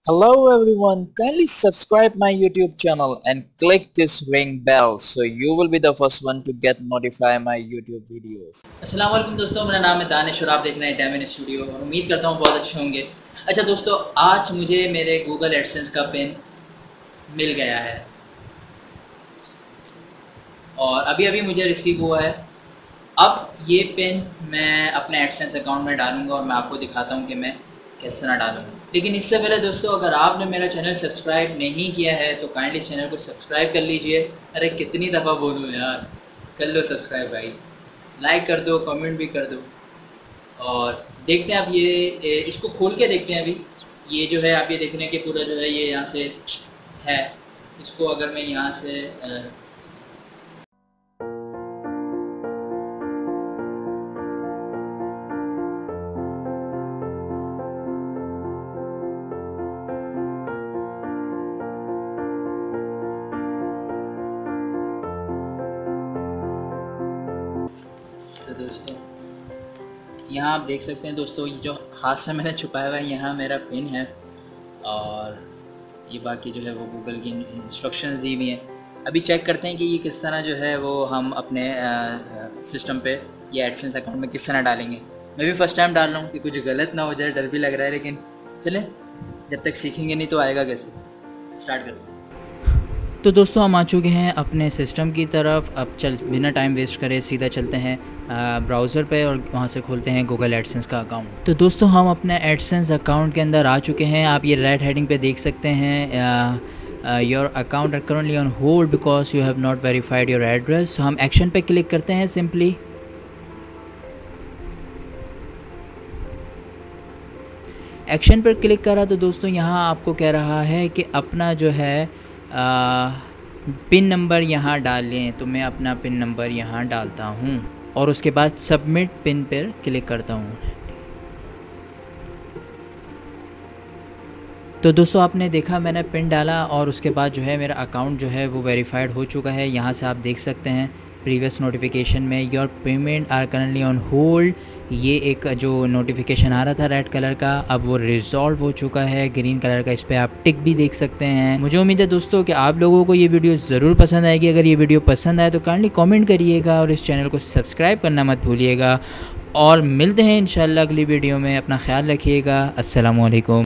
Hello everyone, kindly subscribe my YouTube channel and click this ring bell so you will be the first one to get notified my YouTube videos. अस्सलाम वालेकुम दोस्तों, मेरा नाम है दानिश और आप देख रहे हैं टाइम इन स्टूडियो और उम्मीद करता हूँ बहुत अच्छे होंगे। अच्छा दोस्तों, आज मुझे मेरे गूगल एडसेंस का पिन मिल गया है और अभी अभी मुझे रिसीव हुआ है। अब ये पिन मैं अपने एडसेंस अकाउंट में डालूँगा और मैं आपको दिखाता हूँ कि मैं किस तरह डालूँगा। लेकिन इससे पहले दोस्तों, अगर आपने मेरा चैनल सब्सक्राइब नहीं किया है तो काइंडली चैनल को सब्सक्राइब कर लीजिए। अरे कितनी दफ़ा बोलूँ यार, कर लो सब्सक्राइब भाई, लाइक कर दो, कमेंट भी कर दो। और देखते हैं आप ये इसको खोल के देखते हैं। अभी ये जो है आप ये देख रहे हैं कि पूरा जो है ये यहाँ से है। इसको अगर मैं यहाँ से तो दोस्तों यहाँ आप देख सकते हैं दोस्तों, ये जो हाथ से मैंने छुपाया हुआ है यहाँ मेरा पिन है और ये बाकी जो है वो गूगल की इंस्ट्रक्शंस दी हुई हैं। अभी चेक करते हैं कि ये किस तरह जो है वो हम अपने सिस्टम पे ये एडसेंस अकाउंट में किस तरह डालेंगे। मैं भी फ़र्स्ट टाइम डाल रहा हूँ कि कुछ गलत ना हो जाए, डर भी लग रहा है, लेकिन चलें, जब तक सीखेंगे नहीं तो आएगा कैसे। स्टार्ट करते हैं। तो दोस्तों, हम आ चुके हैं अपने सिस्टम की तरफ। अब बिना टाइम वेस्ट करे सीधा चलते हैं ब्राउज़र पे और वहाँ से खोलते हैं गूगल एडसेंस का अकाउंट। तो दोस्तों, हम अपने एडसेंस अकाउंट के अंदर आ चुके हैं। आप ये रेड हेडिंग पे देख सकते हैं, your account are currently on hold because you have not verified your address. हम एक्शन पे क्लिक करते हैं सिंपली। एक्शन पर क्लिक करा तो दोस्तों यहाँ आपको कह रहा है कि अपना जो है पिन नंबर यहाँ डाल लें। तो मैं अपना पिन नंबर यहाँ डालता हूँ और उसके बाद सबमिट पिन पर क्लिक करता हूँ। तो दोस्तों, आपने देखा मैंने पिन डाला और उसके बाद जो है मेरा अकाउंट जो है वो वेरीफाइड हो चुका है। यहाँ से आप देख सकते हैं प्रीवियस नोटिफिकेशन में your payment are currently on hold, ये एक जो नोटिफिकेशन आ रहा था रेड कलर का, अब वो रिजॉल्व हो चुका है ग्रीन कलर का। इस पर आप टिक भी देख सकते हैं। मुझे उम्मीद है दोस्तों कि आप लोगों को ये वीडियो ज़रूर पसंद आएगी। अगर ये वीडियो पसंद आए तो काइंडली कमेंट करिएगा और इस चैनल को सब्सक्राइब करना मत भूलिएगा। और मिलते हैं इंशाल्लाह अगली वीडियो में। अपना ख्याल रखिएगा। अस्सलामु अलैकुम।